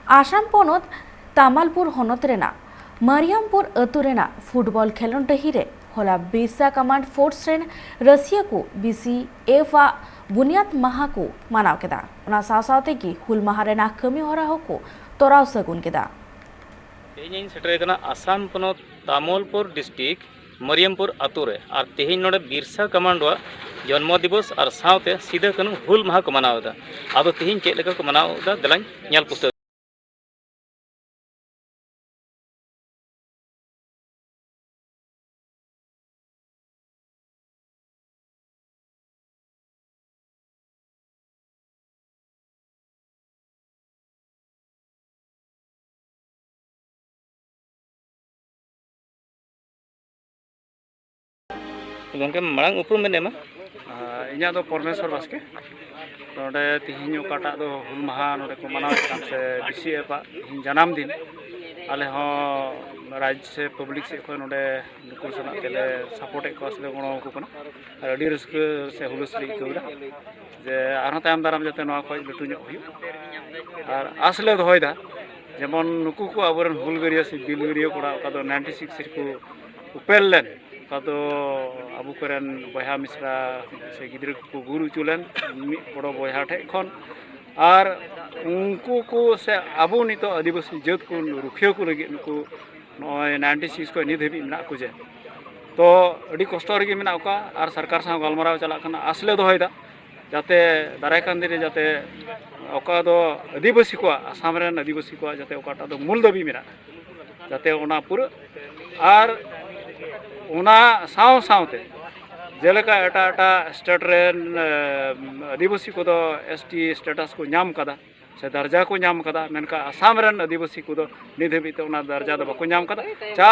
Assam पोनोत तामालपुर होनत Raina Mariyampur अतु Raina football खेलों डही रे होला बिरसा कमांड फोर्स रेन रसिया को BCF बुनियाद माहा को मानाव केदा उना सावसावते की हुल माहा रेना कमी होरा को तोराव सगुन केदा तेहिं सेटरेकना आसाम पोनोत तामोलपुर डिस्ट्रिक्ट मरियमपुर अतु रे और तेहिं नोडे बिरसा कमांड जन्म दिवस और सावते सीधा कनु हुल माहा को मनावदा आदो तेहिं चेक लेका को मनावदा दलाñ ñal पुस्तक गंके मांग उपरुम में नेमा इन्या दो परमेश्वर बास्के नोडे तिहिन ओकाटा दो हुल माहा नोडे को मनाव से BCF जन्म दिन आले हो राज्य से पब्लिक से को नोडे नुकु सना तेले सपोर्ट को असले गणो को कना अडी रिस्क से हुलसली कोड़ा जे आरो तायम दाराम जते नवा खय लटु ᱧᱚᱜ हुई और असले दोयदा जेमन नुकु को आबरन हुलगरिया से बिलगरिया कोड़ा का दो 96 को उपेल लेन तो आबू करेन बहा मिश्रा से गिद्र को गुरु चुलेन बड़ो बहा ठे खन और उनको को से आबू नितो आदिवासी जात को रुखियो को लगे नुकु 96 को निध भी मेना को जे तो अड़ी कष्ट रगे मेना का और सरकार सा गलमाराव चला खाना आसले दोहयदा जाते दाराय कान दिन जाते ओका दो आदिवासी को आसाम रेन आदिवासी को जाते ओकाटा दो मूल दाबी मेना जाते ओना पूरा और उना साव सावते जेलेका एटा एटा स्टेट रेन आदिवासी को ST स्टेटस को नाम कदा से दर्जा को नाम कदा मेनका आसाम रेन आदिवासी को निध भी तो उना दर्जा दो बको नाम कदा चा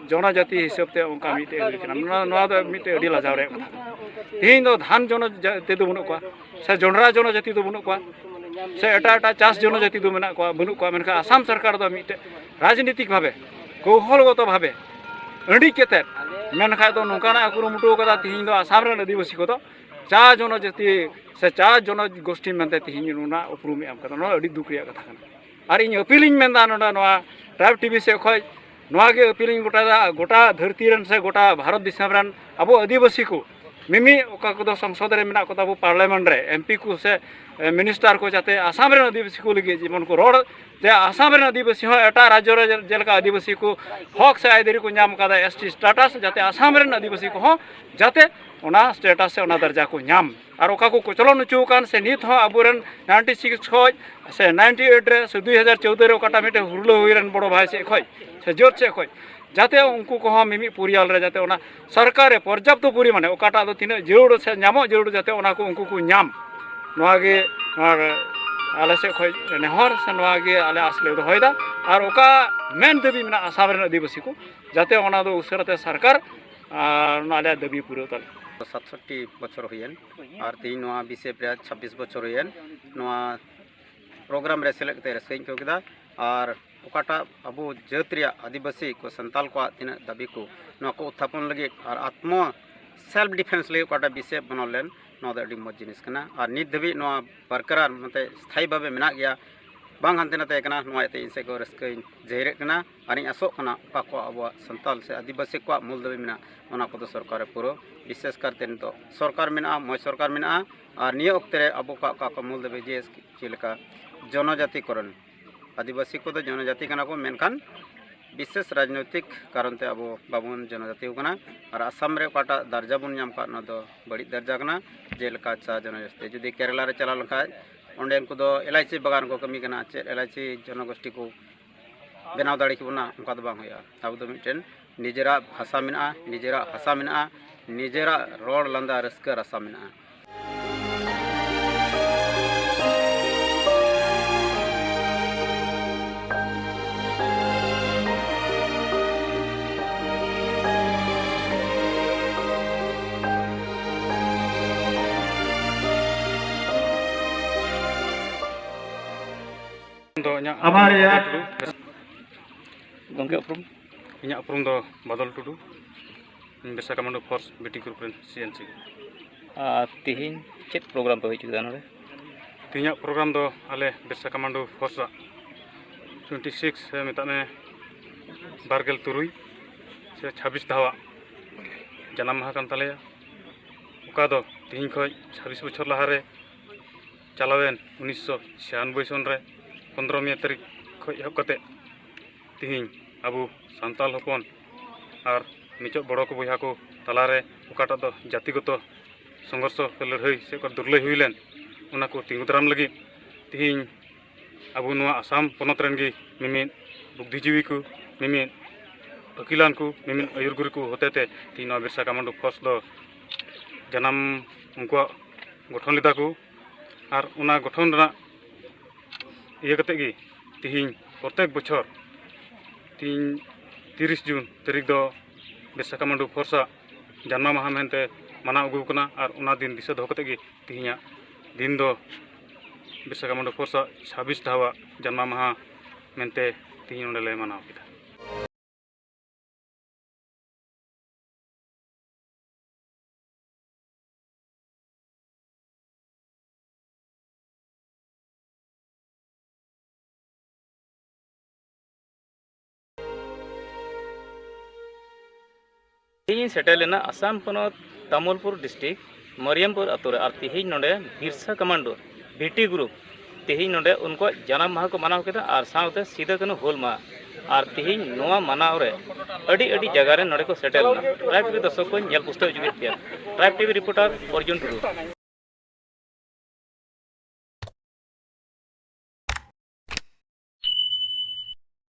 जनजाति हिसाब ते उनका मिटे हुई नवा दो मिटे अडी लाजाव रे कथा तीन दो धान जनजाति दो बनु को से जोनरा जनजाति दो बनु को से एटा एटा चास जनजाति दो मेना को बनु को मेनका आसाम सरकार दो मिटे राजनीतिक भावे कौशलगत भावे अड़ी केते मेनखा तो नौकाना कुरुमुटु कदा तिहिं दो आसाम रेन आदिवासी को चा जनजाति से चा जनगोष्ठी मेनते तिहिं नुना उपरुम एम कदा नो अड़ी दुख रिया कथा कना आर इन अपीलिंग मेनदा नोडा नोआ ट्राइब टीवी से खय नोआ गे अपीलिंग गोटा धरती रेन से गोटा भारत दिसम रेन अबो आदिवासी को मिमी ओका को संसद रे मेना को ताबो पार्लियामेंट रे MP को से मिनिस्टर को जाते आसाम रेन आदिवासी को लगे जीवन को रोड जे आसाम रेन आदिवासी हो एटा राज्य रे जेलका आदिवासी को हक से आयदरी को नाम कदा ST स्टेटस जाते आसाम रेन आदिवासी को हो जाते ओना स्टेटस से ओना दर्जा को नाम और ओका को चलन नुचु कान से नित हो अबुरन 96 खय से 98 रे से 2014 रे ओकाटा मिटे हुरलो हुइरन बड़ो भाई से खय से जोत से खय जाते उनको को मिमी पुरियाल रे जाते ओना सरकार पर्याप्त परिमाणे ओकाटा दो तीन जरूर से नामो जरूर जाते ओना को उनको को नाम नवागे और आले से खय नेहर से नवागे आले आसले दोहयदा और ओका मेन दबी मेना आसाम रेन आदिवासी को जाते ओना दो उसरते सरकार आले दबी पुरो तले 67 बचर हुयन और तीन नवा BCF 26 बचर हुयन नवा प्रोग्राम रे सेलेक्ट ते रसकइन को केदा और ओकाटा अबो जात रिया आदिवासी को संताल को तीन दाबी को नवा को उत्थापन लगे और आत्म सेल्फ डिफेंस ले ओकाटा BCF बनलेन नवा द अडी मज जिनिस कना और नित दबी नवा बरकरार मते स्थायी भाबे मेना गया बांग हानते नाते कना नवा ते इनसे को रसकइन जेरे कना और आसो कना ओका को अबो संताल से आदिवासी को मूल दबी मेना ओना को सरकार पुरो विशेष करते तो सरकार मेना मय सरकार मेना और निय ओक्ते रे अबो का मूल दबी जे चिलका जनजातिकरण आदिवासी को जनजाति कना को मेनखान विशेष राजनैतिक कारण ते अब बाबुन जनजाति कना और आसाम रे काटा दर्जा बन नाम का ना दो बड़ी दर्जा कना जेलका चा जनजाति जुदी केरला रे चला लखा ओंडे उनको दो LIC बागान को कमी कना चे LIC जनगोष्ठी को बनाव दाड़ी किबना उनका दो बांग होया अब दो मिटेन निजेरा भाषा मेना निजेरा भाषा मेना निजेरा रोड लंदा रस्का रसा मेना हमारे गंके उपरुम इन्या उपरुम दो Badal Tudu Birsa commando force BT group CNC तिहिं चेक प्रोग्राम पे हुई चुका नोडे तिहिं प्रोग्राम दो आले बिरसा कमांडो फोर्स 26 से मेताने बारगेल तुरुई से 26 धावा जन्म माह कान तालेया उका दो तिहिं खय 26 बछर लहारे चलावेन 1996 सन रे 15 मे तारीख खय एहब कते तिहिं अबु सान्ताल हपन और निचो बड़ो को बया को तलारे उकाटा दो जातिगत संघर्ष लड़ाई से दुर्लय हुईलेन उना को तिंगु दाराम लगी तिहिं अबु नुआ आसाम पनत रेन गी मिमिन बुद्धिजीवी को मिमिन अकिलान को मिमिन आयुर्गुरी को होते तिहिं नुआ बिरसा कमांडो फोर्स दो जनाम उनको गठन लेदा को और उना गठन रना इया कते गी तिहिं प्रत्येक बछर तिहिं 30 जून तारीख दो बिरसा कमांडो फोर्स जन्म माह मेनते माना अगू कना और उना दिन दिशा दो कते गी तिहिं दिन दो बिरसा कमांडो फोर्स 26 धावा जन्म माह मेनते तिहिं नोंडे ले मानाव केदा। तेहिं सेटेल लेना आसाम पनत तामुलपुर डिस्ट्रिक्ट मरियमपुर अतुर और तेहिं नोंडे बिरसा कमांडो बीटी ग्रुप तेहिं नोंडे उनको जन्म माह को मनाव केदा और साउते सिदो कानू हुल माह और तेहिं नोआ मनाव रे अड़ी अड़ी जगह रे नोंडे को सेटेल ना ट्राइब टीवी दर्शक को नेल पुस्तक जुगित पेया tribe TV reporter Arjun Tudu.